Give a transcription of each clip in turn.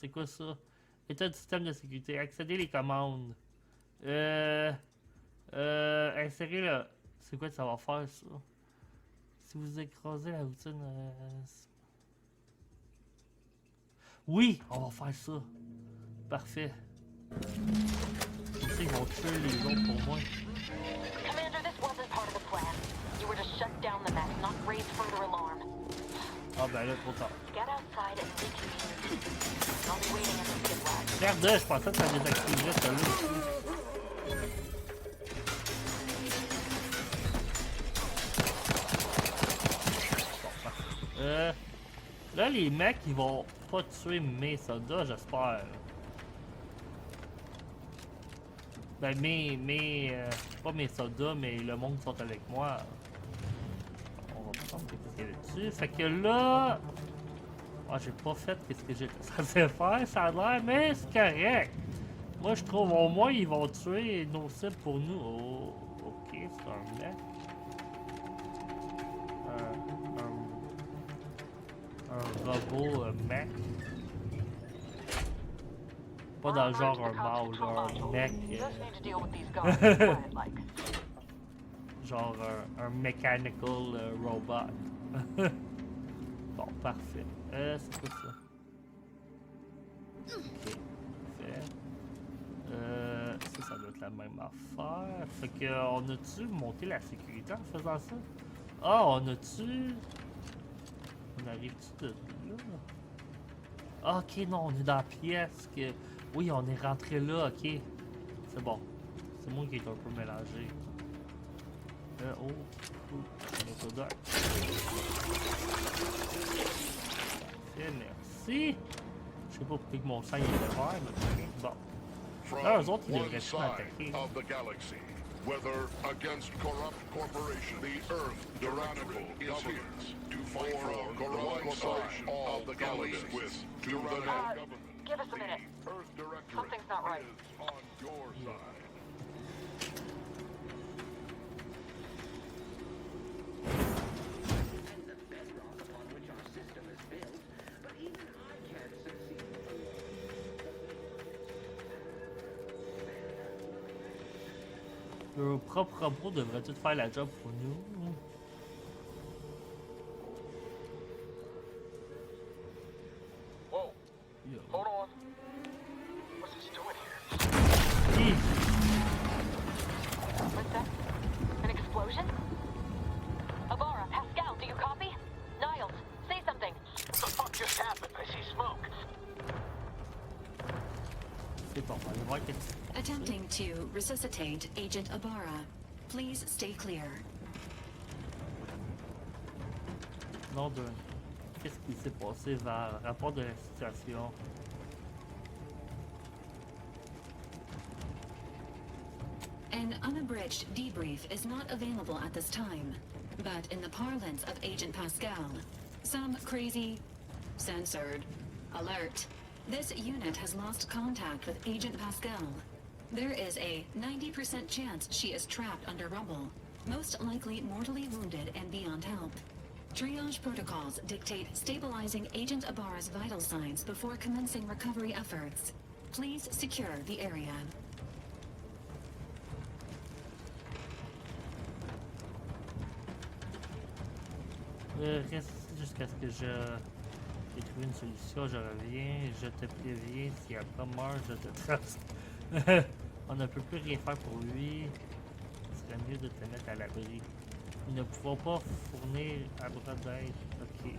C'est quoi ça? État du système de sécurité. Accéder les commandes. Insérer le... C'est quoi que ça va faire, ça? Si vous écrasez la routine... Oui! On va faire ça. Parfait. Ils vont tuer les autres pour moi. Commander, this wasn't part of the plan. You were to shut down the mech, not raise further alarm. Ah ben là, trop tard. Get outside and reconvene. I'll be waiting at the skid lab. Regarde, je pensais que ça désactiverait ça là. Là, les mecs, ils vont pas tuer mes soldats, j'espère. Ben, pas mes soldats, mais le monde qui sont avec moi. On va prendre ce qu'il y avait dessus. Fait que là... Ah, j'ai pas fait ce que j'étais censé faire, ça a l'air, mais c'est correct. Moi, je trouve au moins, ils vont tuer nos cibles pour nous. Oh, ok, c'est un mec. Un robot mec. Pas dans le genre un mâle, genre un mec. Genre un mechanical robot. Bon, parfait. C'est quoi ça? Ok, parfait. Ça doit être la même affaire. Fait que, on a-tu monté la sécurité en faisant ça? Ah, on a-tu... On arrive-tu de là? Ah, ok, non, on est dans la pièce que... Oui, on est rentré là, ok. C'est bon. C'est moi qui est un peu mélangé. Oh, un autodoc. Merci. Je sais pas pourquoi mon sang il est vert, mais bon. Là, eux autres, ils devraient tout m'attaquer. Whether against corrupt corporation, the Earth tyrannical is here to fight for the one side of the galaxy with tyrannical government. Give us a minute. Earth Directorate Something's not right. is on your side. Leur propre robot devrait tout faire la job pour nous. Whoa. Yeah. Hold on. What's this doing here? Hi. What's that? An explosion? Abara, Pascal, do you copy? Niles, say something. What the fuck just happened? I see smoke. C'est bon, on va aller voir qu'est-ce que Attempting to resuscitate Agent Abara. Please stay clear. nom de... Qu'est-ce qui s'est passé vers le rapport de la situation? An unabridged debrief is not available at this time, but in the parlance of Agent Pascal, some crazy... censored... alert. This unit has lost contact with Agent Pascal. There is a 90% chance she is trapped under rubble, most likely mortally wounded and beyond help. Triage protocols dictate stabilizing Agent Abara's vital signs before commencing recovery efforts. Please secure the area. Reste jusqu'à ce que j'ai trouvé une solution, je reviens, je te préviens, si après meurt, je te trace. On ne peut plus rien faire pour lui. Ce serait mieux de te mettre à l'abri. Nous ne pouvons pas fournir à bras d'aide. Ok,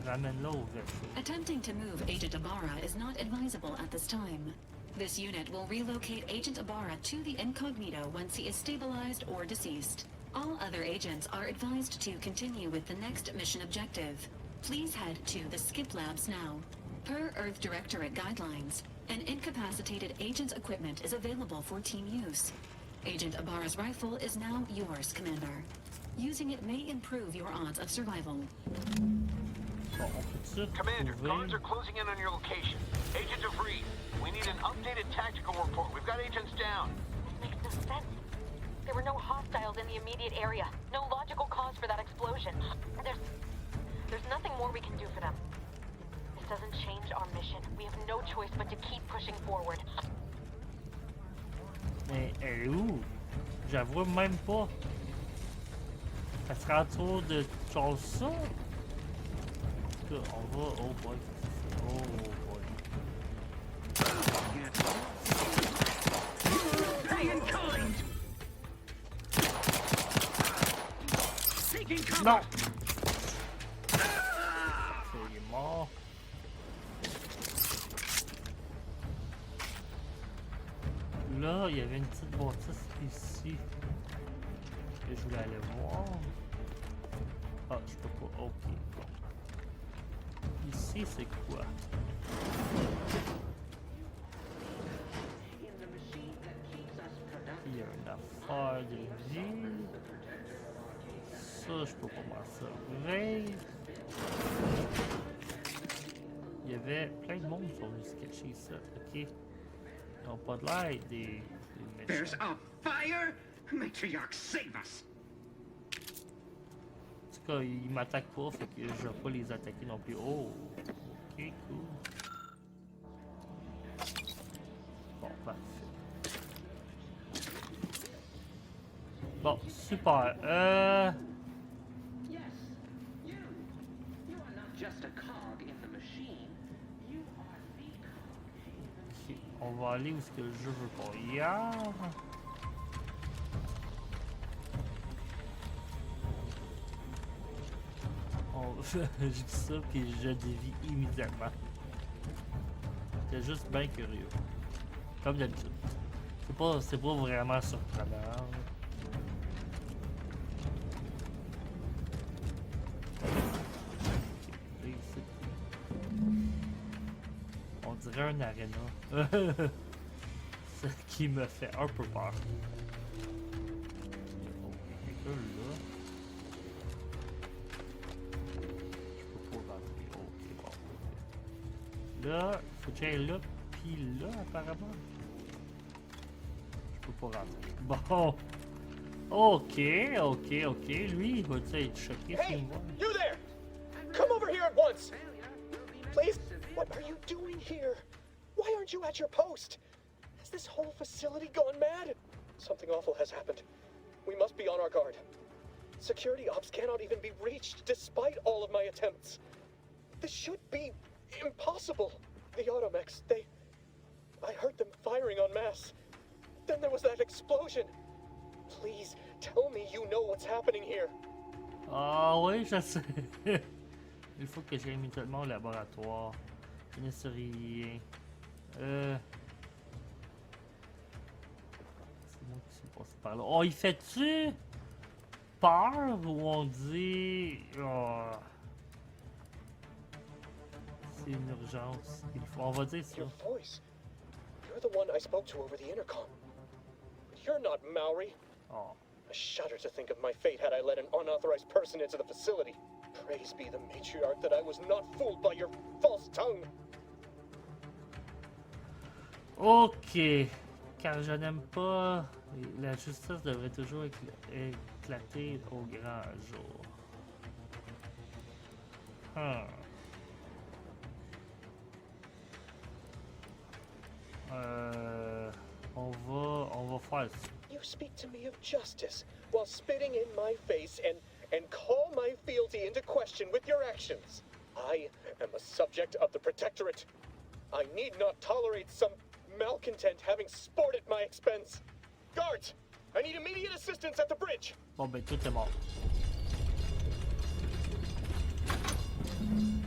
ramène-la au vaisseau. Attempting to move Agent Abara is not advisable at this time. This unit will relocate Agent Abara to the incognito once he is stabilized or deceased. All other agents are advised to continue with the next mission objective. Please head to the skip labs now. Per Earth Directorate guidelines, an incapacitated agent's equipment is available for team use. Agent Abara's rifle is now yours, Commander. Using it may improve your odds of survival. Bon, on peut Commander, trouver... guards are closing in on your location. Agent DeVries, we need an updated tactical report. We've got agents down. This makes no sense. There were no hostiles in the immediate area. No logical cause for that explosion. There's nothing more we can do for them. If doesn't change our mission. We have no choice but to keep pushing forward. Mais elle est où? J'avoue même pas. Elle sera autour de genre ça? On va... Oh boy. Oh boy. Non! Il est mort. Là, il y avait une petite bâtisse ici. Que je voulais aller voir. Ah, je peux pas. Ok, bon. Ici, c'est quoi? Il y a une affaire de vie. Ça, je peux pas m'en servir. Il y avait plein de monde qui sont venus sketcher ça. Ok. Ils n'ont pas de l'air des There's méchants. a fire! Matriarch, save us! En tout cas, ils m'attaquent pas, fait que je vais pas les attaquer non plus. Oh! Ok, cool. Bon, parfait. Bon, super. Yes, you. You are not just a cog in the machine. You are the cog. Ok, on va aller où est-ce que je veux pas y aller. Je dis ça puis je dévie immédiatement. J'étais juste bien curieux. Comme d'habitude. C'est pas vraiment surprenant. Ok, ici. On dirait un arena. Ce qui me fait un peu peur. Oh, quelqu'un là. Là, faut que j'aille là, puis là, apparemment. Je peux pas rentrer. Bon. Ok. Lui, il va être choqué s'il Hey, me voit. you there! Come over here at once! Please, what are you doing here? Why aren't you at your post? Has this whole facility gone mad? Something awful has happened. We must be on our guard. Security ops cannot even be reached despite all of my attempts. This should be impossible. The automechs, I heard them firing en masse. Then there was that explosion. Please, tell me you know what's happening here. Ah oui, je sais. Il faut que j'aille immédiatement au laboratoire. Je ne sais rien. C'est moi qui suis passé par là. Oh, il fait-tu peur ou on dit... Oh. C'est une urgence. On va dire ça. Your voice. You're the one I spoke to over the intercom. But you're not Maori. Oh. I shudder to think of my fate had I let an unauthorized person into the facility. Praise be the matriarch that I was not fooled by your false tongue. Ok. Car je n'aime pas... La justice devrait toujours éclater au grand jour. On va faire ça. You speak to me of justice while spitting in my face and call my fealty into question with your actions. I am a subject of the Protectorate. I need not tolerate some malcontent having sport at my expense. Guards, I need immediate assistance at the bridge. Bon ben tout est mort.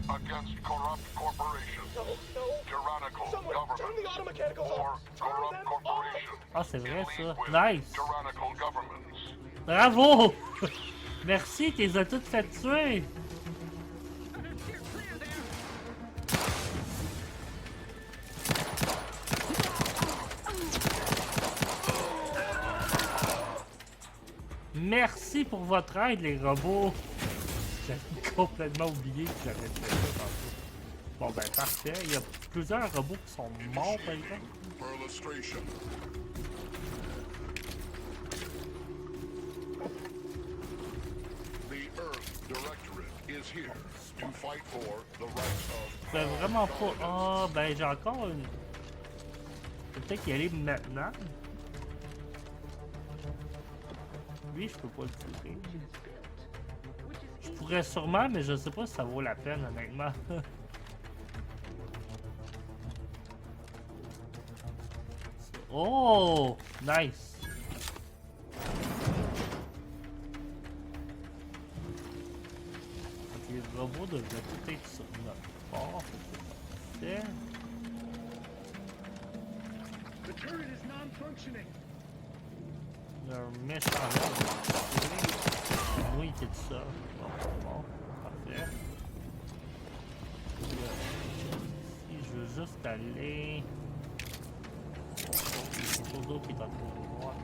Against corrupt corporation, No, no. tyrannical Someone turn the government, automechanicals or off. Turn corrupt them off. corporation Ah c'est vrai in ça. league with Nice. tyrannical governments. Bravo. Merci, tu les as toutes fait tuer. Merci pour votre aide, les robots. J'avais complètement oublié que j'avais fait ça tantôt. Bon, ben parfait. Il y a plusieurs robots qui sont morts, par exemple. For illustration, the Earth Directorate is here. to fight for the rights of Je peux vraiment pas. Ah, ben j'ai encore une. Peut-être y aller maintenant. Lui, je peux pas le tirer. Je pourrais sûrement, mais je sais pas si ça vaut la peine, honnêtement. Oh! Nice! Les robots devraient peut-être être sur notre bord. C'est The turret is non-functioning. un méchant là. Oui, il était tout ça. Bon, parfait. Ici, je veux juste aller. C'est quelque chose d'autre qui est en train de voir.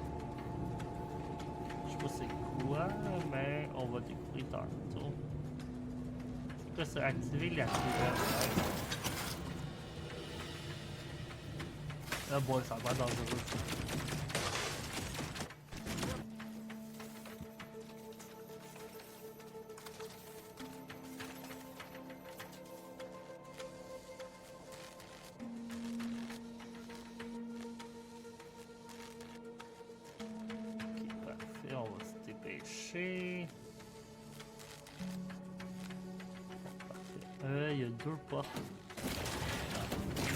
Je sais pas c'est quoi, mais on va découvrir tantôt. Je peux activer la couleur. Ah bon, ça va dangereux. On va se dépêcher. Il y a deux portes.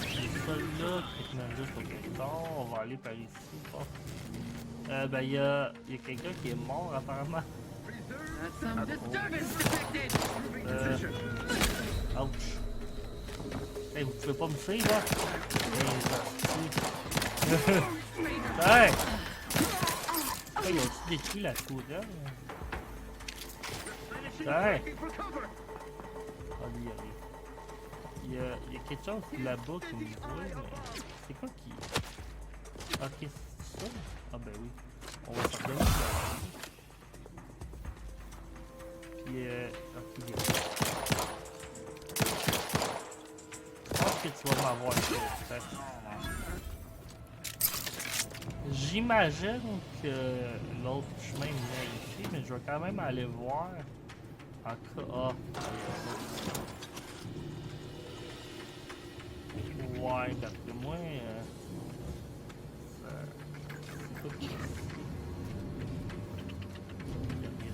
Il y a celle-là qui mène juste au corridor. On va aller par ici. Ben, il y a quelqu'un qui est mort apparemment. Some disturbance detected. Ouch. Hey, vous pouvez pas me suivre là? Hey! Hey, ils ont-tu détruit la tourelle? Hey! Il y a quelque chose là-bas qui me dit, mais c'est quoi qui... Ok, c'est ça? Ah ben oui. On va sortir de là. Puis ok, je pense que tu vas m'avoir ici. J'imagine que l'autre chemin venait ici, mais je vais quand même aller voir. En cas... Ah, ouais, d'après moi... c'est pas pire.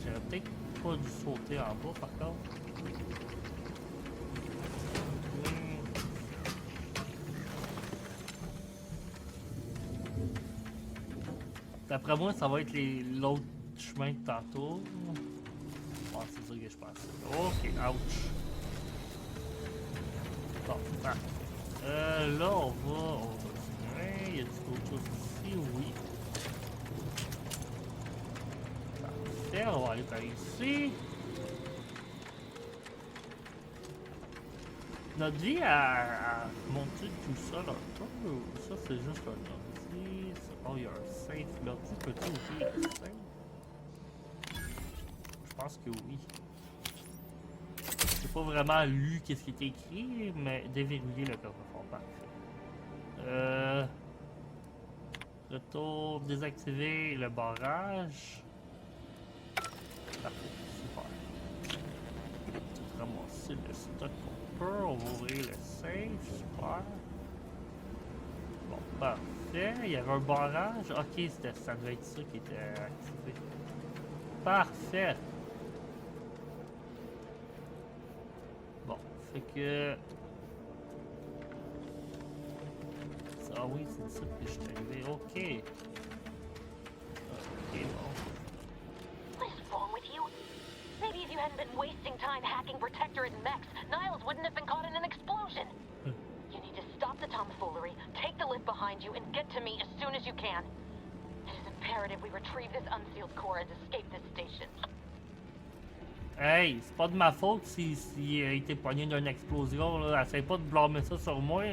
J'aurais peut-être pas dû sauter en bas, par contre. D'après moi, ça va être l'autre chemin de tantôt. Ah, c'est ça que je pense. Ok, ouch. Bon, parfait. Là, on va continuer. Il y a d'autres choses ici, oui. Parfait, on va aller par ici. Notre vie a monté tout ça là. Ça, c'est juste un ordi. Oh, il y a un safe. L'ordi peut-il ouvrir le safe? Je pense que oui. J'ai pas vraiment lu qu'est-ce qui était écrit, mais déverrouiller le coffre-fort, parfait. Retour, désactiver le barrage. Parfait, super. Ramasser le stock qu'on peut, on va ouvrir le safe, super. Bon, parfait, il y avait un barrage. Ok, ça devait être ça qui était activé. Parfait. Bon, fait que... Ah oui, c'est ça que je suis arrivé. Ok. Ok, bon. What is wrong with you? Maybe if you hadn't been wasting time hacking Protectorate and mechs, Niles wouldn't have been caught in an explosion. You need to stop the tomfoolery, take the lift behind you, and get to me as soon as you can. It is imperative we retrieve this unsealed core and escape this station. Hey, c'est pas de ma faute s'il a été poigné d'une explosion, là. Essaye pas de blâmer ça sur moi.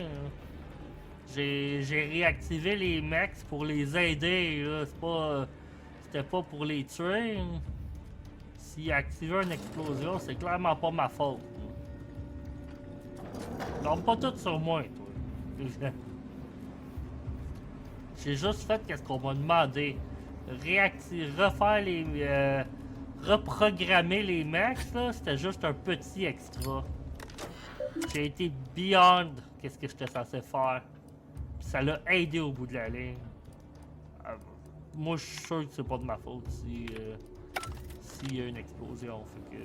J'ai réactivé les mechs pour les aider, là. C'était pas pour les tuer. S'il a activé une explosion, c'est clairement pas ma faute. Non, pas tout sur moi, toi. J'ai juste fait ce qu'on m'a demandé. reprogrammer les mecs, là, c'était juste un petit extra. J'ai été beyond qu'est-ce que j'étais censé faire. Puis ça l'a aidé au bout de la ligne. Moi, je suis sûr que c'est pas de ma faute si s'il y a une explosion. Fait que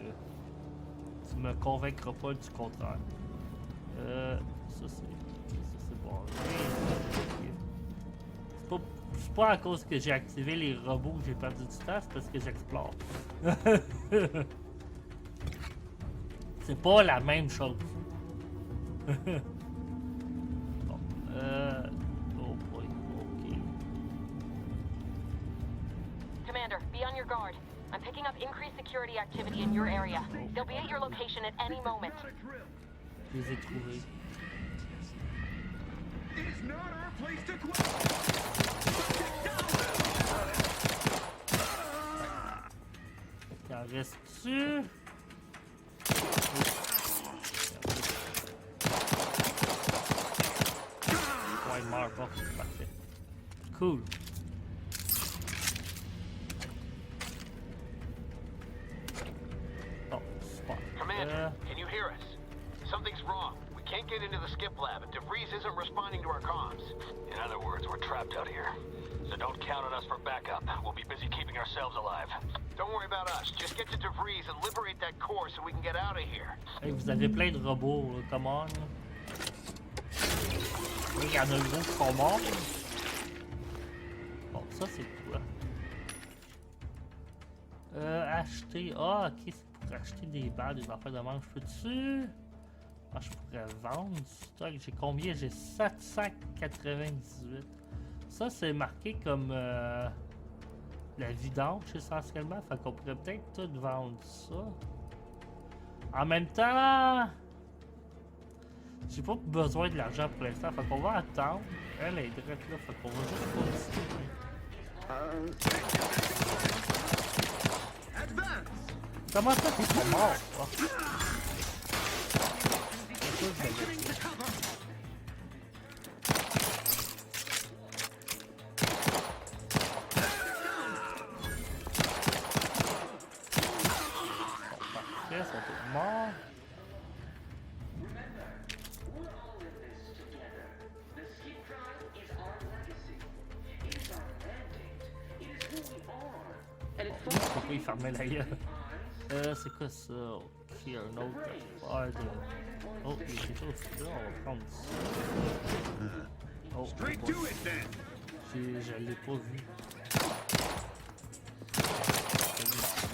tu me convaincras pas du contraire. Ça c'est bon. C'est pas à cause que j'ai activé les robots que j'ai perdu du temps, c'est parce que j'explore. C'est pas la même chose. Bon, oh boy, ok. Commander, be on your guard. I'm picking up increased security activity in your area. They'll be at your location at any moment. Je les ai trouvés. It is not our place to quit. T'en restes-tu? Ouais, il meurt pas. Parfait. Cool. Oh, super. Commander, can you hear us? Something's wrong. We can't get into the skip lab, and DeVries isn't responding to our comms. In other words, we're trapped out here. So don't count on us for backup. We'll be busy keeping ourselves alive. Don't worry about us. Just get to DeVries and liberate that core so we can get out of here. Hey, vous avez plein de robots, là. Come on. Oui, il y en a gros qui sont morts. Bon, ça c'est quoi? Acheter. Ah, ok, c'est pour acheter des balles, des affaires de manche. Peux-tu? Ah, je pourrais vendre du stock. J'ai combien? J'ai 798. Ça, c'est marqué comme la vidange essentiellement. Fait qu'on pourrait peut-être tout vendre ça. En même temps, j'ai pas besoin de l'argent pour l'instant. Fait qu'on va attendre. Elle est direct là. Fait qu'on va juste continuer. Comment ça, t'es pas mort? Oh. Parfait, sont tous morts. Pourquoi il fermait la gueule? C'est quoi ça? Ok, un autre affaire de... Oh, il y a quelque chose là, on va prendre ça. Oh, Straight to it then. je l'ai pas vu.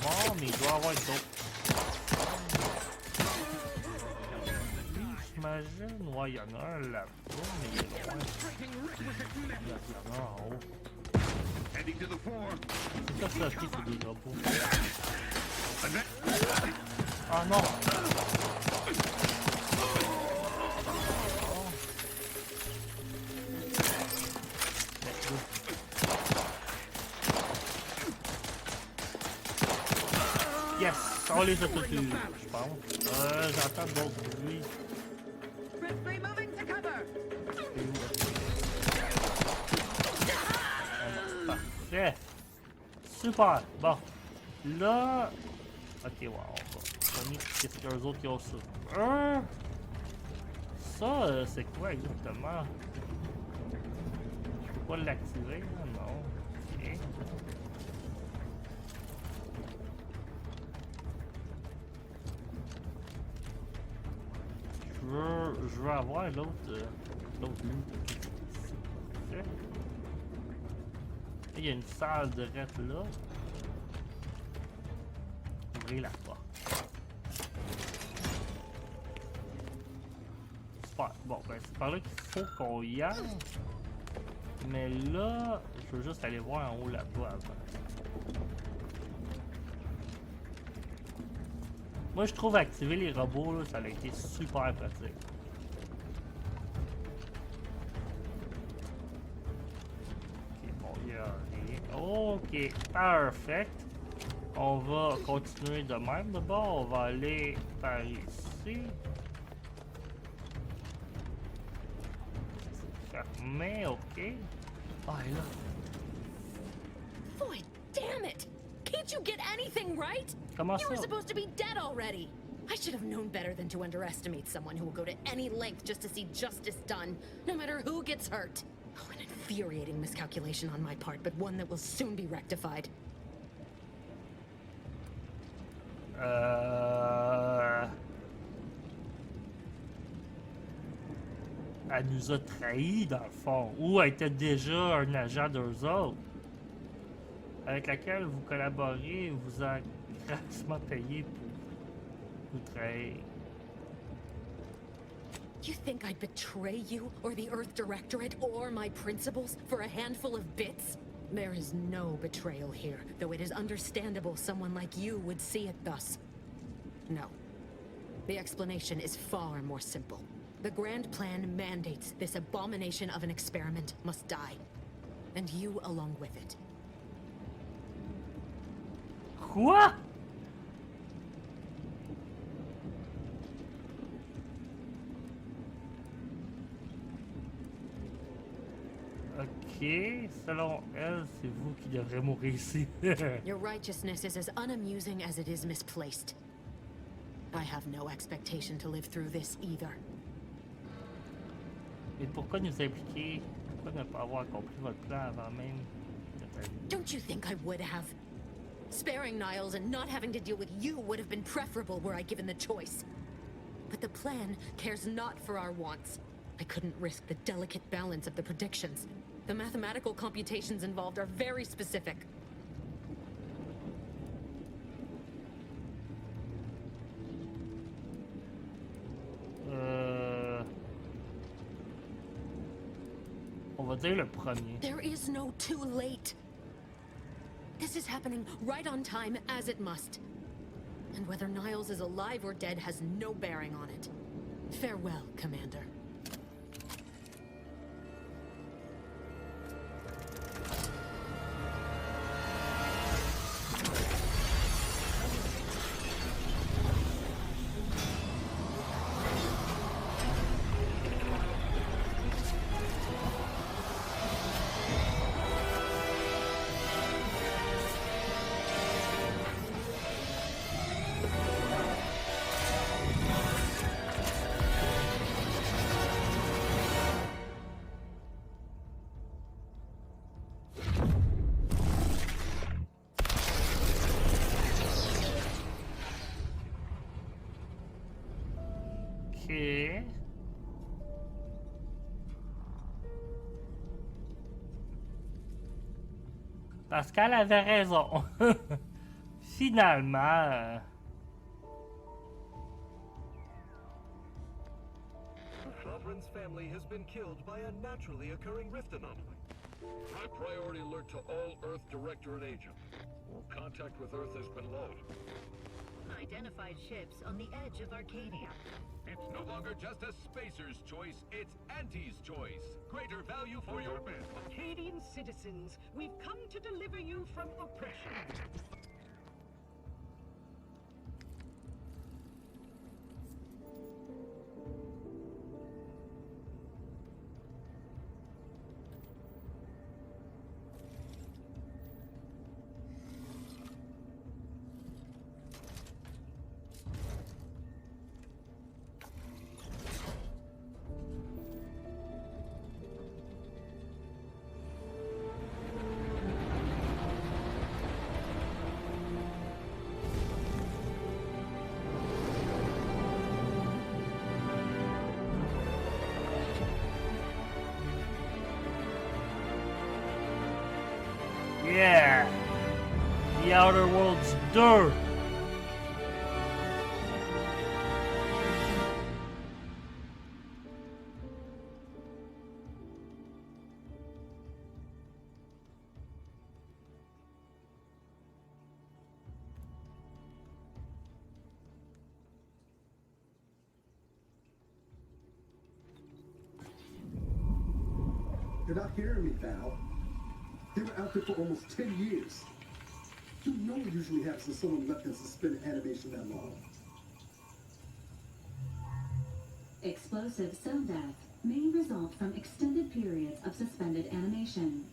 Bon, mais il doit y avoir d'autres. J'imagine, ouais, il y en a un là-bas, mais il est loin. Il y en a un en haut. Heading to the floor. C'est ça, ça, c'est des robots. Ah non! Yes! On les a tous eus, je pense. J'entends d'autres bruits. Swiftly moving to cover. Parfait! Super! Bon. Là... Ok, wow, on va pogner qu'est-ce qu'eux autres qui ont ça. Ça, c'est quoi exactement? Je peux pas l'activer, là? Non. Ok. Je veux avoir l'autre loot. Parfait. Il y a une salle de rep là. Ouvrez la porte. Super. Bon, ben c'est par là qu'il faut qu'on y aille. Mais là, je veux juste aller voir en haut là-bas avant. Moi, je trouve activer les robots, là, ça a été super pratique. Ok, bon, il y a rien. Ok, perfect. On va continuer de même. D'abord, on va aller par ici. C'est fermé, ok. Ah, et là. Boy, damn it! Can't you get anything right? Comment You were ça? supposed to be dead already. I should have known better than to underestimate someone who will go to any length just to see justice done, no matter who gets hurt. Oh, an infuriating miscalculation on my part, but one that will soon be rectified. Elle nous a trahis dans le fond. Ou elle était déjà un agent d'eux autres. Avec laquelle vous collaborez, vous a grassement payé pour vous trahir. You think I'd betray you, or the Earth Directorate, or my principals for a handful of bits? There is no betrayal here, though it is understandable someone like you would see it thus. No. The explanation is far more simple. The Grand Plan mandates this abomination of an experiment must die. And you along with it. Quoi? Ok, selon elle, c'est vous qui devrez mourir ici. Your righteousness is as unamusing as it is misplaced. I have no expectation to live through this either. Et pourquoi nous impliquer? Pourquoi ne pas avoir accompli votre plan avant même d'être arrivé? Don't you think I would have? Sparing Niles and not having to deal with you would have been preferable were I given the choice. But the plan cares not for our wants. I couldn't risk the delicate balance of the predictions. The mathematical computations involved are very specific. On va dire le premier. There is no too late. This is happening right on time, as it must. And whether Niles is alive or dead has no bearing on it. Farewell, Commander. Ok. Pascal avait raison. Finalement. Shavrin's family has been killed by a naturally occurring rift anomaly. High priority alert to all Earth Directorate agents. Contact with Earth has been low. Unidentified ships on the edge of Arcadia. It's no longer just a spacer's choice, it's Auntie's choice. Greater value for your men. Arcadian citizens, we've come to deliver you from oppression. Yeah! The Outer Worlds 2! You're not hearing me, Val. They were out there for almost 10 years. You know what usually happens when someone left in suspended animation that long. Explosive cell death may result from extended periods of suspended animation.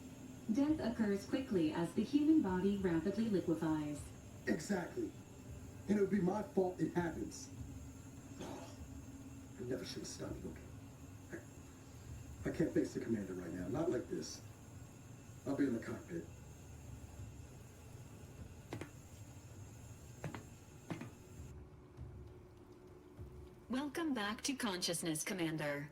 Death occurs quickly as the human body rapidly liquefies. Exactly. And it would be my fault it happens. Oh, I never should have stopped looking. I can't face the commander right now. Not like this. I'll be in the cockpit. Welcome back to consciousness, Commander.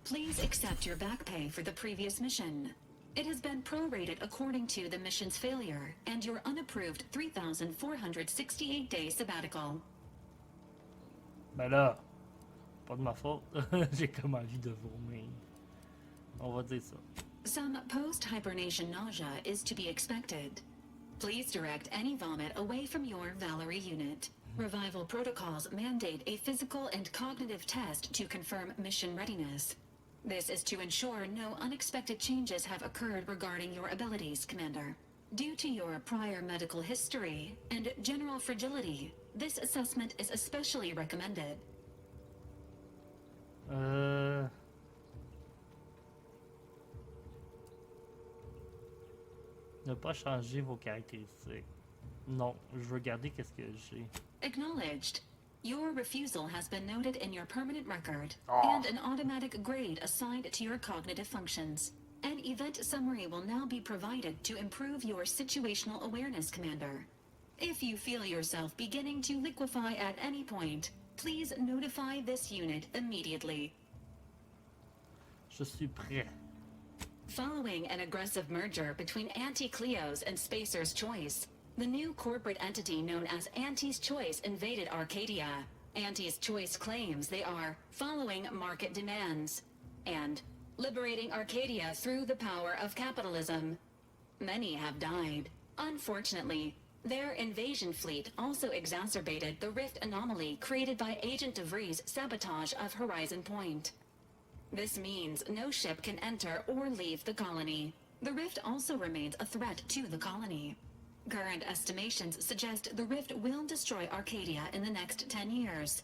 Please accept your back pay for the previous mission. It has been prorated according to the mission's failure and your unapproved 3,468-day sabbatical. Ben là, pas de ma faute. J'ai comme envie de vomir. On va dire ça. Some post-hibernation nausea is to be expected. Please direct any vomit away from your Valerie unit. Revival protocols mandate a physical and cognitive test to confirm mission readiness. This is to ensure no unexpected changes have occurred regarding your abilities, Commander. Due to your prior medical history and general fragility, this assessment is especially recommended. Ne pas changer vos caractéristiques. Non, je veux garder qu'est-ce que j'ai. Acknowledged. Your refusal has been noted in your permanent record, Oh. and an automatic grade assigned to your cognitive functions. An event summary will now be provided to improve your situational awareness, Commander. If you feel yourself beginning to liquefy at any point, please notify this unit immediately. Je suis prêt. Following an aggressive merger between Anti-Cleos and Spacer's Choice, the new corporate entity known as Anti's Choice invaded Arcadia. Anti's Choice claims they are following market demands and liberating Arcadia through the power of capitalism. Many have died. Unfortunately, their invasion fleet also exacerbated the rift anomaly created by Agent DeVries' sabotage of Horizon Point. This means no ship can enter or leave the colony. The rift also remains a threat to the colony. Current estimations suggest the rift will destroy Arcadia in the next 10 years.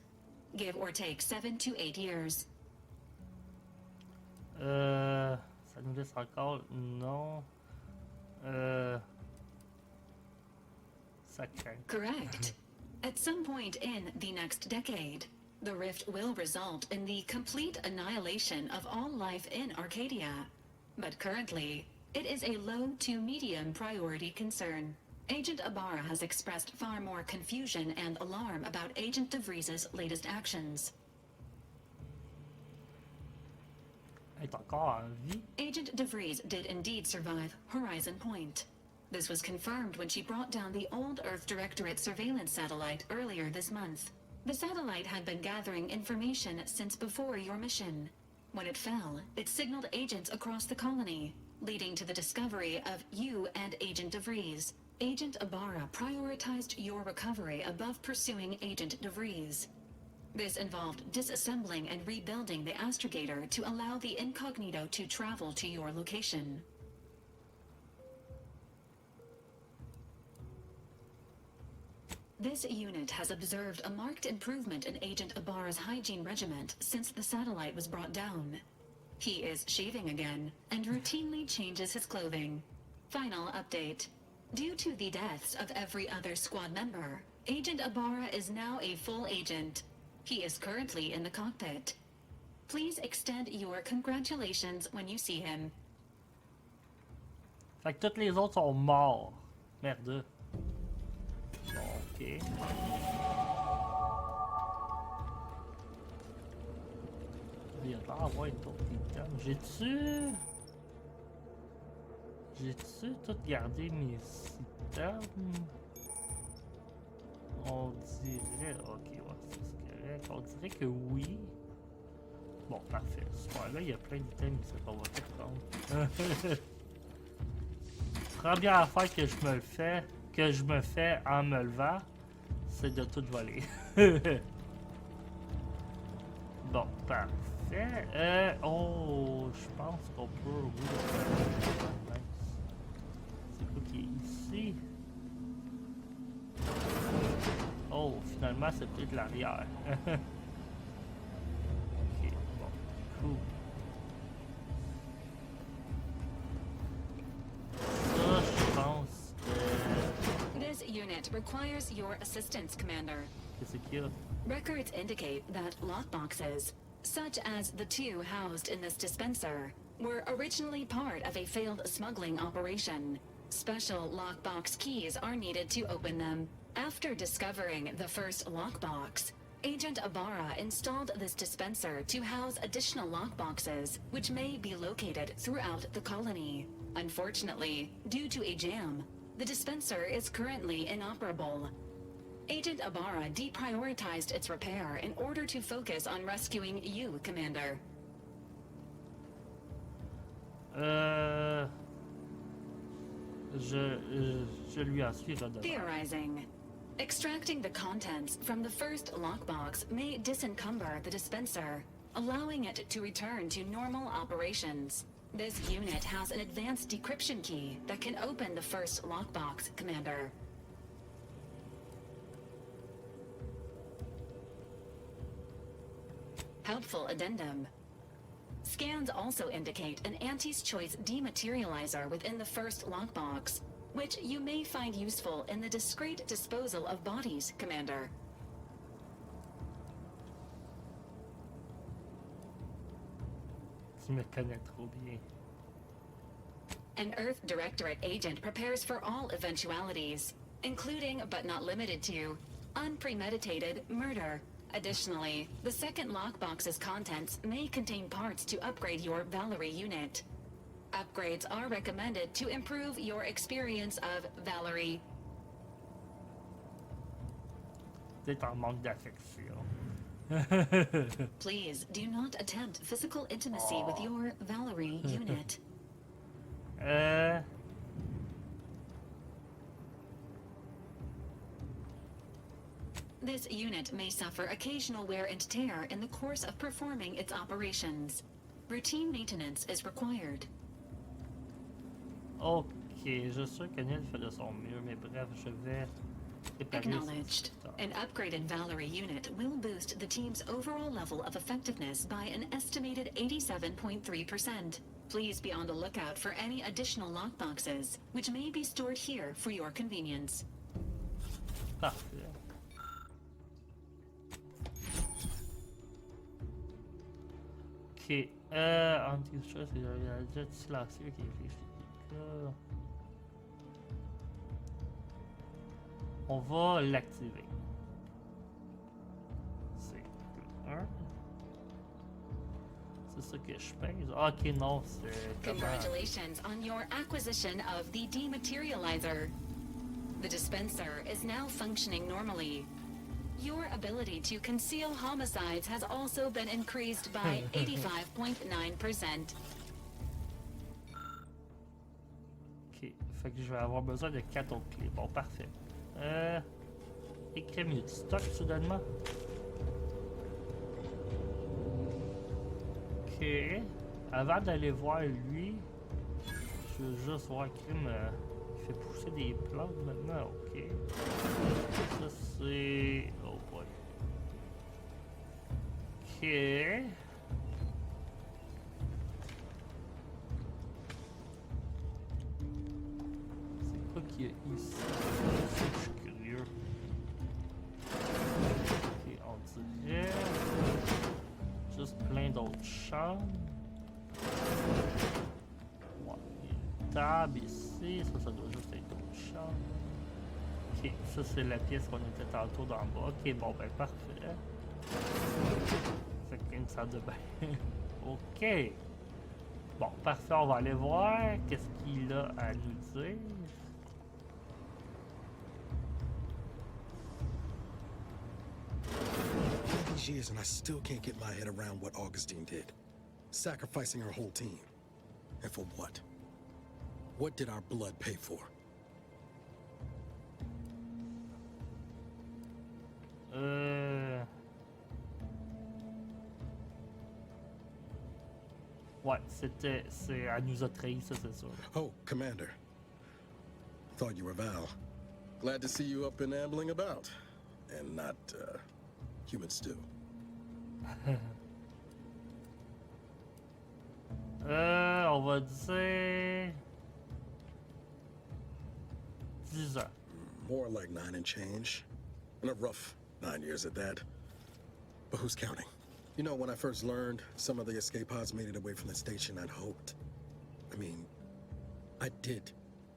Give or take 7 to 8 years. Ça nous laisse encore... Non. Ça craint. Correct. At some point in the next decade, the rift will result in the complete annihilation of all life in Arcadia. But currently, it is a low to medium priority concern. Agent Ibarra has expressed far more confusion and alarm about Agent DeVries' latest actions. Elle est encore en vie. Agent DeVries did indeed survive Horizon Point. This was confirmed when she brought down the old Earth Directorate surveillance satellite earlier this month. The satellite had been gathering information since before your mission. When it fell, it signaled agents across the colony, leading to the discovery of you and Agent DeVries. Agent Ibarra prioritized your recovery above pursuing Agent DeVries. This involved disassembling and rebuilding the astrogator to allow the incognito to travel to your location. This unit has observed a marked improvement in Agent Ibarra's hygiene regiment since the satellite was brought down. He is shaving again and routinely changes his clothing. Final update. Due to the deaths of every other squad member, Agent Ibarra is now a full agent. He is currently in the cockpit. Please extend your congratulations when you see him. Fait que tous les autres sont morts. Merde. Bon, ok. Il y a pas à avoir une autre item. J'ai-tu tout gardé mes items? On dirait... Ok, ouais, c'est correct. On dirait que oui. Bon, parfait. Super, là, il y a plein d'items ici qu'on va tout prendre. Première affaire que je me fais en me levant, c'est de tout voler. Bon, parfait. Oh, je pense qu'on peut... Oui, c'est quoi qui est ici? Oh, finalement, c'est peut-être l'arrière. Ok, bon, cool. Ça, je pense que... This requires your assistance, Commander. Qu'est-ce qu'il y a? Records indicate that lockboxes, such as the two housed in this dispenser, were originally part of a failed smuggling operation. Special lockbox keys are needed to open them. After discovering the first lockbox, Agent Ibarra installed this dispenser to house additional lockboxes, which may be located throughout the colony. Unfortunately, due to a jam, the dispenser is currently inoperable. Agent Ibarra deprioritized its repair in order to focus on rescuing you, Commander. Je lui en suis redevable. Theorizing. Extracting the contents from the first lockbox may disencumber the dispenser, allowing it to return to normal operations. This unit has an advanced decryption key that can open the first lockbox, Commander. Helpful addendum. Scans also indicate an Auntie's Choice dematerializer within the first lockbox, which you may find useful in the discreet disposal of bodies, Commander. Tu me connais trop bien. An Earth Directorate agent prepares for all eventualities, including but not limited to unpremeditated murder. Additionally, the second lockbox's contents may contain parts to upgrade your Valerie unit. Upgrades are recommended to improve your experience of Valerie. Peut-être en manque d'affection. Please do not attempt physical intimacy with your Valerie unit. This unit may suffer occasional wear and tear in the course of performing its operations. Routine maintenance is required. Ok, je suis sûr que Neil fait de son mieux, mais bref, je vais réparer Acknowledged. An upgraded Valerie unit will boost the team's overall level of effectiveness by an estimated 87.3%. Please be on the lookout for any additional lockboxes, which may be stored here for your convenience. Parfait. Ok, Auntie's Choice, il y a le jet silencieux qui est là. On va l'activer. C'est 1. C'est ça que je pèse. Ok, non, c'est comment... Congratulations on your acquisition of the dematerializer. The dispenser is now functioning normally. Your ability to conceal homicides has also been increased by 85.9%. Ok, fait que je vais avoir besoin de 4 autres clés. Bon, parfait. Écrit mieux de stock soudainement. Ok. Avant d'aller voir lui, je veux juste voir Crime qui fait pousser des plantes maintenant. Ok. Ça c'est. Oh boy. Ok. C'est quoi qu'il y a ici? Je suis curieux. Ok, on dirait. Juste plein d'autres chambres. Ouais, il y a une table ici. Ça doit juste être d'autres chambres. Ok, ça c'est la pièce qu'on était tantôt d'en bas. Ok, bon ben parfait. Fait qu'une salle de bain. Ok. Bon, parfait, on va aller voir qu'est-ce qu'il a à nous dire. All these years and I still can't get my head around what Augustine did. Sacrificing her whole team. And for what? What did our blood pay for? Ouais, elle nous a trahi, ça c'est sûr. Oh, Commander. Thought you were Val. Glad to see you up and ambling about. And not, human stew. On va dire 10 ans. More like 9 and change. And a rough 9 years at that. But who's counting? You know, when I first learned some of the escape pods made it away from the station, I'd hoped. I mean, I did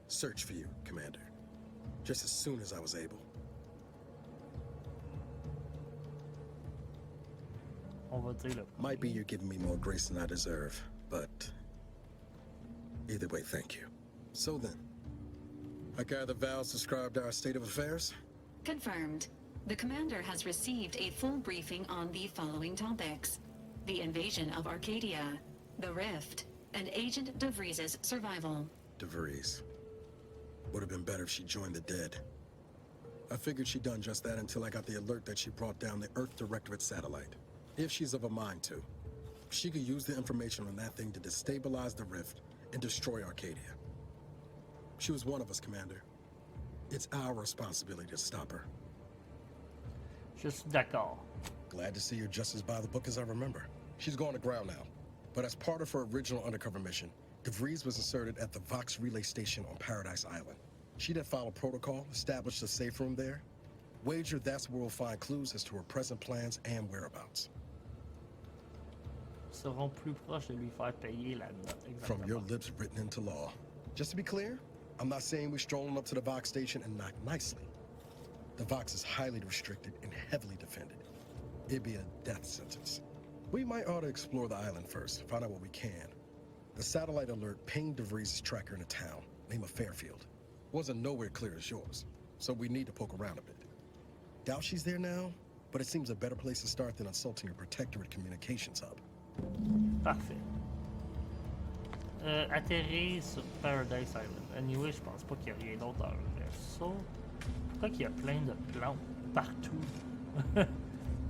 search for you, Commander. Just as soon as I was able. On va dire le Might be you're giving me more grace than I deserve, but either way, thank you. So then, I gather Val's described our state of affairs? Confirmed. The commander has received a full briefing on the following topics: the invasion of Arcadia, the Rift, and Agent DeVries' survival. DeVries. Would have been better if she joined the dead. I figured she'd done just that until I got the alert that she brought down the Earth Directorate satellite. If she's of a mind to, she could use the information on that thing to destabilize the Rift and destroy Arcadia. She was one of us, Commander. It's our responsibility to stop her. Je suis d'accord. Glad to see you're just as by the book as I remember. She's going to ground now. But as part of her original undercover mission, DeVries was inserted at the Vox Relay Station on Paradise Island. She'd have followed protocol, established a safe room there. Wager that's where we'll find clues as to her present plans and whereabouts. Seront plus proches de lui faire payer la note. From your Exactement. lips written into law. Just to be clear, I'm not saying we're strolling up to the Vox station and knock nicely. The Vox is highly restricted and heavily defended. It'd be a death sentence. We might ought to explore the island first, find out what we can. The satellite alert pinged DeVries' tracker in a town, name of Fairfield. Wasn't nowhere clear as yours, so we need to poke around a bit. Doubt she's there now, but it seems a better place to start than insulting her Protectorate communications hub. Parfait. Atterrir sur Paradise Island. Anyway, je pense pas qu'il y a rien d'autre dans le vaisseau. Pourquoi qu'il y a plein de plantes partout?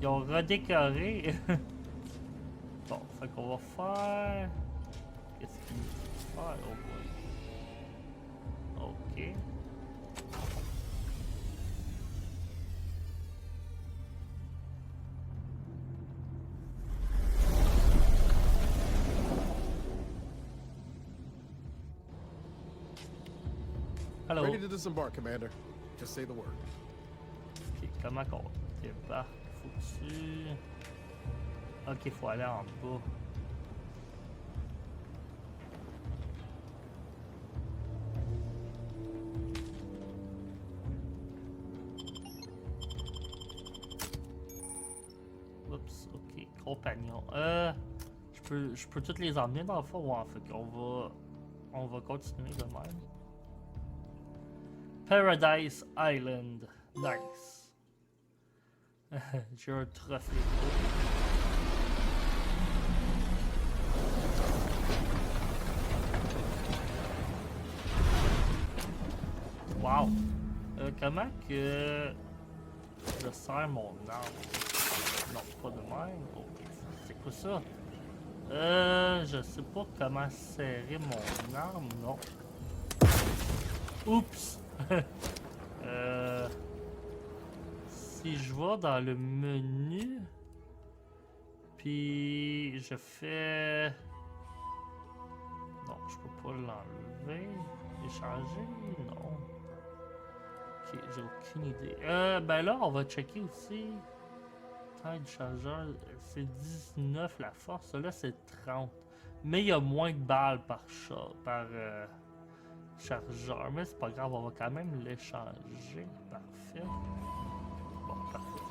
Ils ont redécoré. Bon, fait qu'on va faire... Qu'est-ce qu'il faut faire? Oh boy. Ok. Hello. Ready to disembark, Commander. Just say the word. Ok, comment qu'on débarque? Faut-tu... Ok, faut aller en bas. Oups, ok, compagnon. Je peux toutes les emmener dans le fond? Ouais, fait on va continuer de même. Paradise Island. Nice. J'ai un trophée. Wow. Comment que je sers mon arme? Non, pas de même. Oh, c'est quoi ça? Je sais pas comment serrer mon arme, non. Oups! Si je vais dans le menu, puis je fais... Non, je peux pas l'enlever. Échanger? Non. Ok, j'ai aucune idée. Ben là, on va checker aussi. Taille du chargeur, c'est 19 la force. Là, c'est 30. Mais il y a moins de balles par chargeur. Mais c'est pas grave, on va quand même l'échanger. Parfait. Bon, parfait.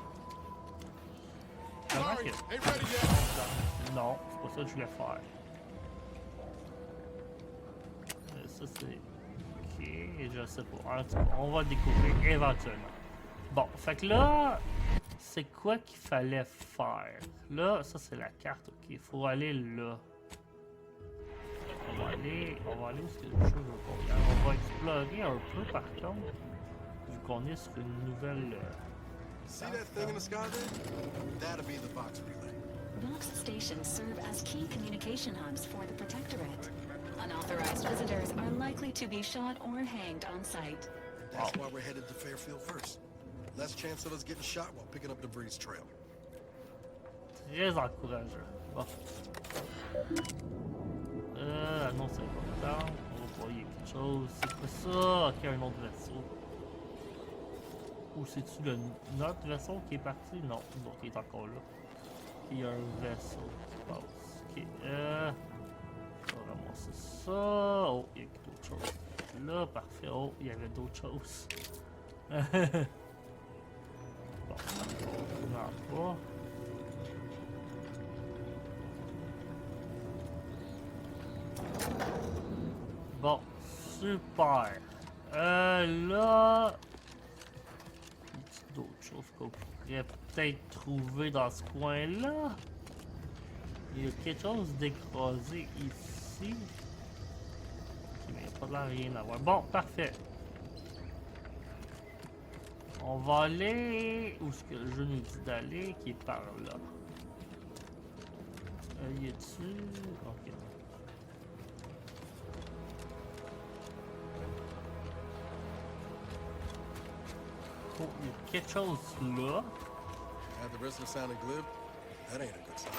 Comment que... Non, c'est pas ça que je voulais faire. Ça, c'est... Ok, je sais pas. En tout cas, on va découvrir éventuellement. Bon, fait que là... C'est quoi qu'il fallait faire? Là, ça c'est la carte, ok. Il faut aller là. On va aller où est-ce que le jeu veut qu'on y aille. On va explorer un peu par contre. Vu qu'on est sur une nouvelle... See that thing in the sky there? That'll be the Vox relay. Vox stations serve as key communication hubs for the Protectorate. Unauthorized visitors are likely to be shot or hanged on sight. That's why we're headed to Fairfield first. Less chance of us getting shot while picking up DeVries' trail. Très encourageant. Bon. Annonce important. On va voir, il y a quelque chose. C'est quoi ça? Ok, un autre vaisseau. Ou c'est-tu notre vaisseau qui est parti? Non, l'autre est encore là. Il y a un vaisseau qui passe. Ok, on va ramasser ça. Oh, il y a d'autres choses. Là, parfait. Oh, il y avait d'autres choses. Bon, on va. Bon, super. Là, d'autres choses qu'on pourrait peut-être trouver dans ce coin-là. Il y a quelque chose d'écrasé ici. Mais il n'y a pas l'air rien à voir. Bon, parfait. On va aller où ce que le jeu nous dit d'aller, qui est par là. Y a-tu... Ok. Oh, il y a quelque chose là. Have the rest of sounding glib? That ain't a good sign.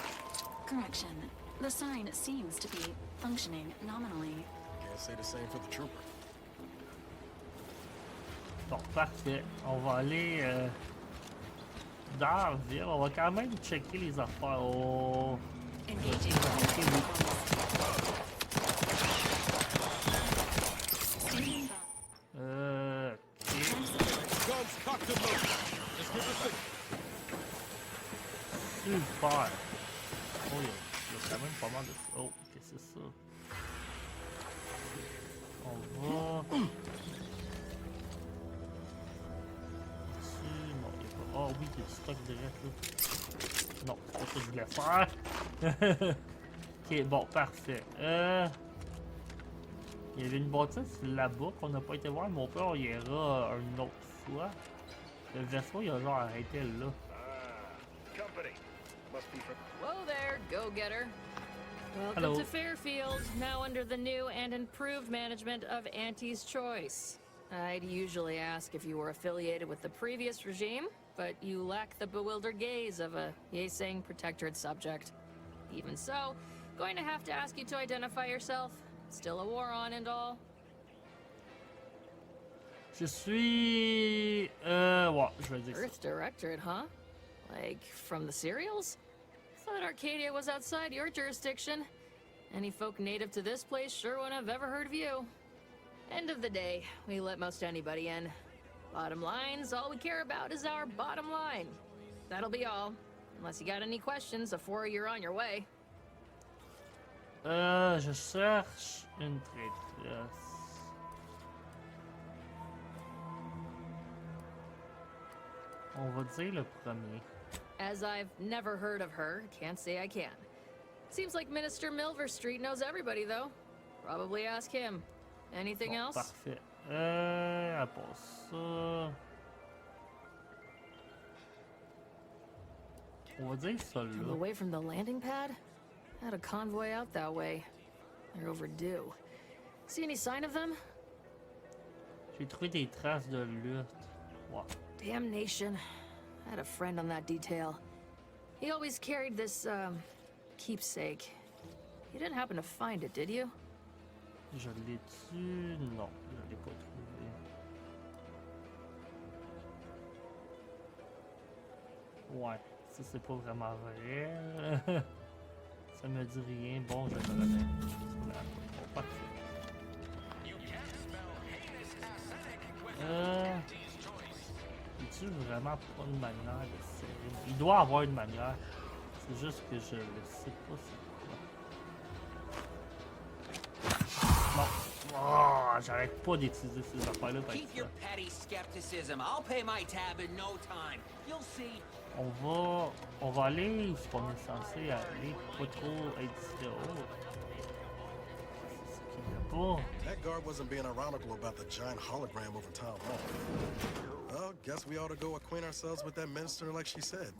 Correction. The sign seems to be functioning nominally. Can't say the same for the trooper. Bon, parfait. On va aller dans la ville. On va quand même checker les affaires. Oh. Engaging. Super. Oh, il y a quand même pas mal de... Oh, qu'est-ce que c'est ça? On va... Non, il y a pas... Oh oui, il y a du stock direct là. Non, c'est pas ça que je voulais faire. Ok, bon, parfait. Il y avait une bâtisse là-bas qu'on n'a pas été voir, mais on peut y ira une autre fois. Le vaisseau, il a genre arrêté là. Whoa there, go-getter. Welcome Hello. to Fairfield, now under the new and improved management of Auntie's Choice. I'd usually ask if you were affiliated with the previous regime, but you lack the bewildered gaze of a yay-saying protectorate subject. Even so, going to have to ask you to identify yourself. Still a war on and all. Je suis... ouais, je vais dire ça. Earth Directorate, huh? Like, from the serials? Thought Arcadia was outside your jurisdiction. Any folk native to this place sure wouldn't have ever heard of you. End of the day, we let most anybody in. Bottom line's all we care about is our bottom line. That'll be all. Unless you got any questions before you're on your way. Je cherche une traîtresse. On va dire le premier. As I've never heard of her, can't say I can. Seems like Minister Milverstreet knows everybody, though. Probably ask him. Anything Bon, else? Parfait. À part ça... On va dire ça là. Away from the landing pad? Had a convoy out that way. They're overdue. See any sign of them? J'ai trouvé des traces de lutte. Wow. Damnation. I had a friend on that detail. He always carried this, keepsake. You didn't happen to find it, did you? Je l'ai-tu? Non, je l'ai pas trouvé. Ouais, ça c'est pas vraiment vrai. Ça me dit rien. Bon, je le remets. Bon, parfait. Y a-tu vraiment pas une manière de serrer? Il doit avoir une manière. C'est juste que je le sais pas c'est quoi. Bon. Oh, j'arrête pas d'utiliser ces affaires-là. Keep your petty skepticism. I'll pay my tab in no time. You'll see. On va aller où est-ce qu'on est censé aller, pas trop être d'ici haut. C'est ce qu'il n'y a pas. That guard wasn't being ironical about the giant hologram over town hall. Well, guess we ought to go acquaint ourselves with that minister like she said.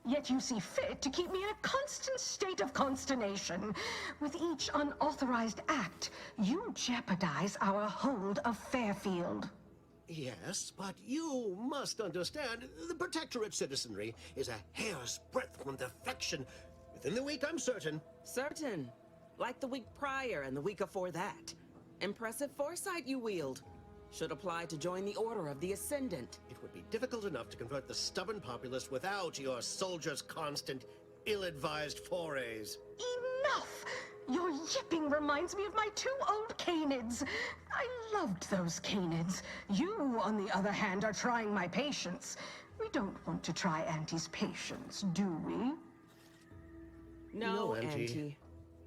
Yet you see fit to keep me in a constant state of consternation. With each unauthorized act, you jeopardize our hold of Fairfield. Yes, but you must understand, the Protectorate citizenry is a hair's breadth from defection. Within the week, I'm certain. Certain. Like the week prior and the week before that. Impressive foresight you wield. Should apply to join the Order of the Ascendant. It would be difficult enough to convert the stubborn populace without your soldiers' constant, ill-advised forays. Enough! Your yipping reminds me of my 2 old canids. I loved those canids. You, on the other hand, are trying my patience. We don't want to try Auntie's patience, do we? No, Auntie.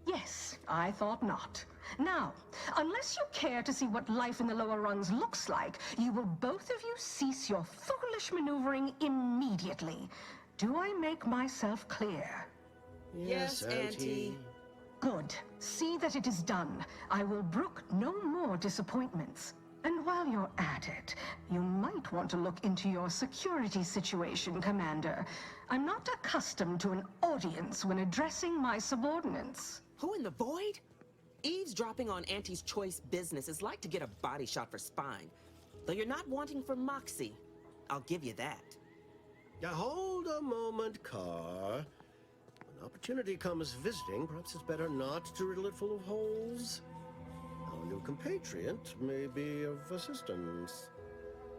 Yes, I thought not. Now, unless you care to see what life in the lower rungs looks like, you will both of you cease your foolish maneuvering immediately. Do I make myself clear? Yes, Auntie. Good. See that it is done. I will brook no more disappointments. And while you're at it, you might want to look into your security situation, Commander. I'm not accustomed to an audience when addressing my subordinates. Who in the void? Eavesdropping on Auntie's choice business is like to get a body shot for spine. Though you're not wanting for moxie. I'll give you that. Now hold a moment, Carr. When opportunity comes visiting, perhaps it's better not to riddle it full of holes. Our new compatriot may be of assistance.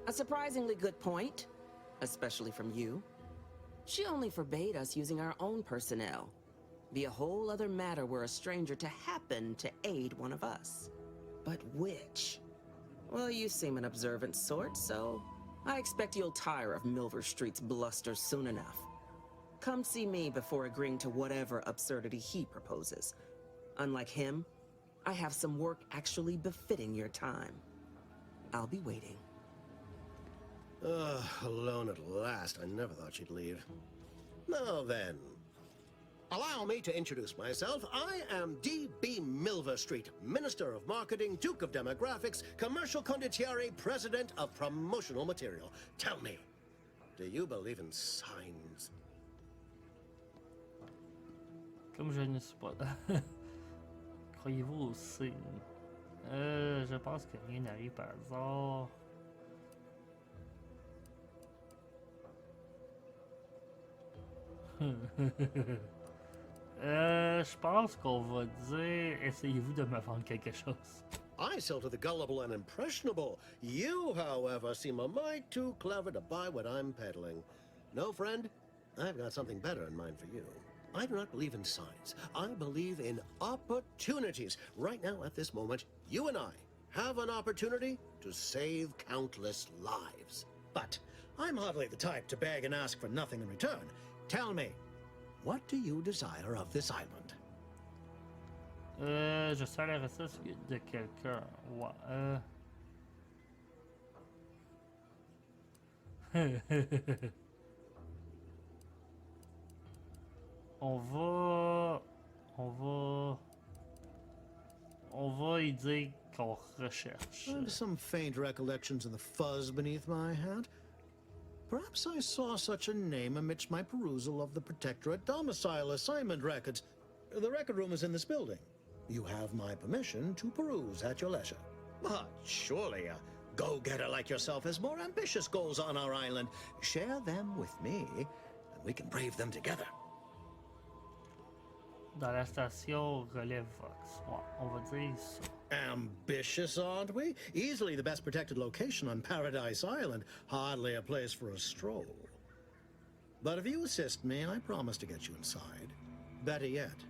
A surprisingly good point, especially from you. She only forbade us using our own personnel. Be a whole other matter were a stranger to happen to aid one of us. But which? Well, you seem an observant sort, so I expect you'll tire of Milver Street's bluster soon enough. Come see me before agreeing to whatever absurdity he proposes. Unlike him, I have some work actually befitting your time. I'll be waiting. Alone at last. I never thought she'd leave. Now then, allow me to introduce myself. I am D.B. Milver Street, Minister of Marketing, Duke of Demographics, Commercial Condottieri, President of Promotional Material. Tell me, do you believe in signs? Comme je ne suis pas là. Croyez-vous au signe? Je pense que rien n'arrive par hasard. Je pense qu'on va dire, essayez-vous de me vendre quelque chose. I sell to the gullible and impressionable. You, however, seem a mite too clever to buy what I'm peddling. No, friend, I've got something better in mind for you. I do not believe in signs. I believe in opportunities. Right now, at this moment, you and I have an opportunity to save countless lives. But I'm hardly the type to beg and ask for nothing in return. Tell me, what do you desire of this island? Je sais la recette de quelqu'un. Ouais. On va y dire qu'on recherche. Some faint recollections of the fuzz beneath my hat. Perhaps I saw such a name amidst my perusal of the Protectorate domicile assignment records. The record room is in this building. You have my permission to peruse at your leisure. But surely a go-getter like yourself has more ambitious goals on our island. Share them with me, and we can brave them together. Dans la station Relève Vox. Ouais, on va dire ça. Ambitious, aren't we? Easily the best protected location on Paradise Island. Hardly a place for a stroll. But if you assist me, I promise to get you inside. Better yet,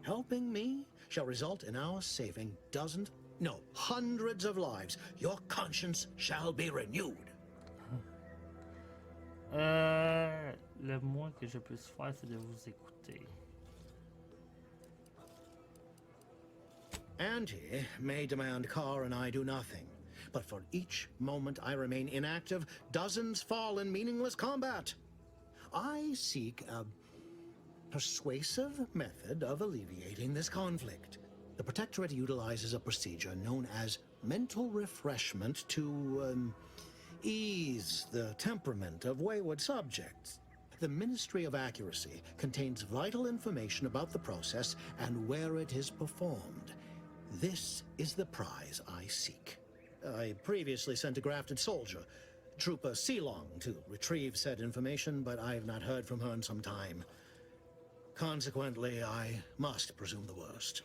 helping me shall result in our saving dozens, no, hundreds of lives. Your conscience shall be renewed. Le moins que je puisse faire, c'est de vous écouter. Auntie may demand Carr and I do nothing, but for each moment I remain inactive, dozens fall in meaningless combat. I seek a persuasive method of alleviating this conflict. The Protectorate utilizes a procedure known as mental refreshment to ease the temperament of wayward subjects. The Ministry of Accuracy contains vital information about the process and where it is performed. This is the prize I seek. I previously sent a grafted soldier, Trooper Sealong, to retrieve said information, but I have not heard from her in some time. Consequently, I must presume the worst.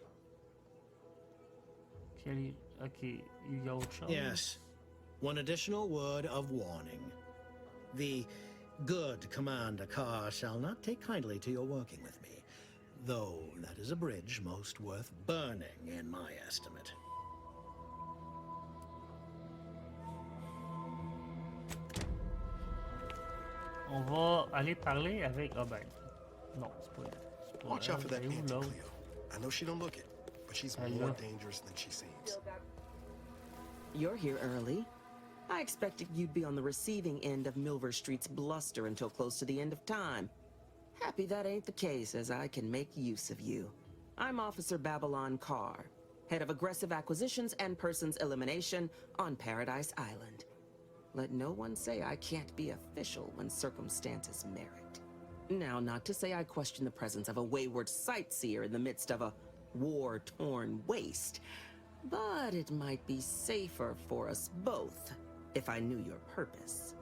Okay, you go, Charles. Yes. one additional word of warning. The good Commander Carr shall not take kindly to your working with me, though that is a bridge most worth burning in my estimate. On va aller parler avec... Ah ben... Non, c'est pas... Watch out for that elle est où, Auntie l'autre? Cleo. I know she don't look it, but she's more dangerous than she seems. You're here early. I expected you'd be on the receiving end of Milver Street's bluster until close to the end of time. Happy that ain't the case, as I can make use of you. I'm Officer Babylon Carr, head of aggressive acquisitions and persons elimination on Paradise Island. Let no one say I can't be official when circumstances merit. Now, not to say I question the presence of a wayward sightseer in the midst of a war-torn waste, but it might be safer for us both if I knew your purpose.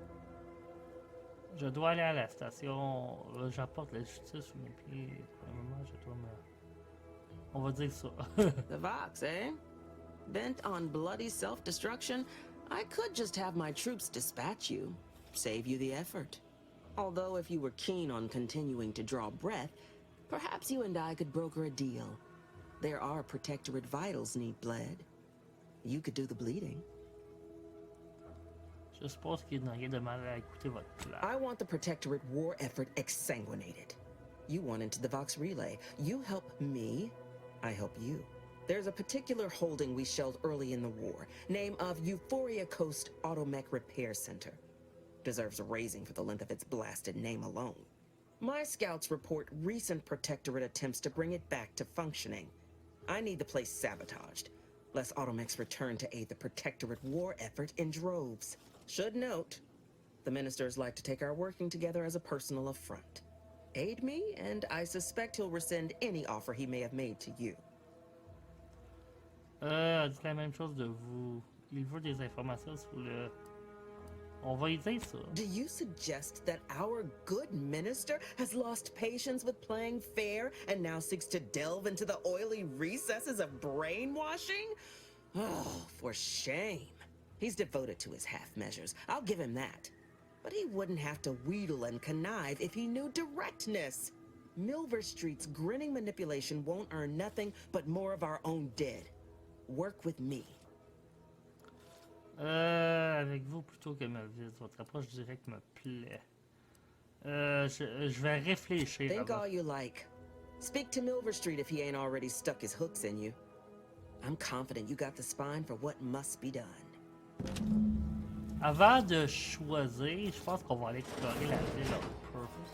Je dois aller à la station. J'apporte la justice sous mes pieds. Pour le moment, je dois me... On va dire ça. The Vox, eh? Bent on bloody self-destruction, I could just have my troops dispatch you, save you the effort. Although if you were keen on continuing to draw breath, perhaps you and I could broker a deal. There are Protectorate vitals need bled. You could do the bleeding. Je suppose qu'il n'y a rien de mal à écouter votre plan. I want the Protectorate war effort exsanguinated. You want into the Vox Relay. You help me, I help you. There's a particular holding we shelled early in the war, name of Euphoria Coast Automech Repair Center. Deserves a raising for the length of its blasted name alone. My scouts report recent Protectorate attempts to bring it back to functioning. I need the place sabotaged, lest Automechs return to aid the Protectorate war effort in droves. Should note, the ministers like to take our working together as a personal affront. Aid me, and I suspect he'll rescind any offer he may have made to you. Elle dit la même chose de vous. Il veut des informations sur le... On va y dire ça. Do you suggest that our good minister has lost patience with playing fair and now seeks to delve into the oily recesses of brainwashing? Oh, for shame. He's devoted to his half measures. I'll give him that. But he wouldn't have to wheedle and connive if he knew directness. Milver Street's grinning manipulation won't earn nothing but more of our own dead. Work with me. Avec vous plutôt que Melvis. Votre approche directe me plaît. Je vais réfléchir. Think all you like. Speak to Milver Street if he ain't already stuck his hooks in you. I'm confident you got the spine for what must be done. Avant de choisir, je pense qu'on va aller explorer la ville of Purpose.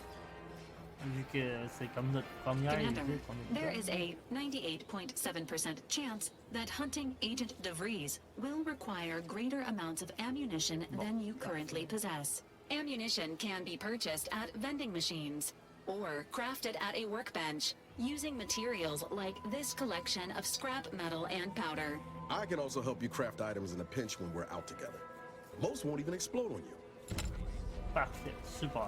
Vu que c'est comme notre première Commander, ville qu'on a there is a 98.7% chance that hunting Agent DeVries will require greater amounts of ammunition than you currently possess. Ammunition can be purchased at vending machines or crafted at a workbench using materials like this collection of scrap metal and powder. I can also help you craft items in a pinch when we're out together. Most won't even explode on you. Parfait, super.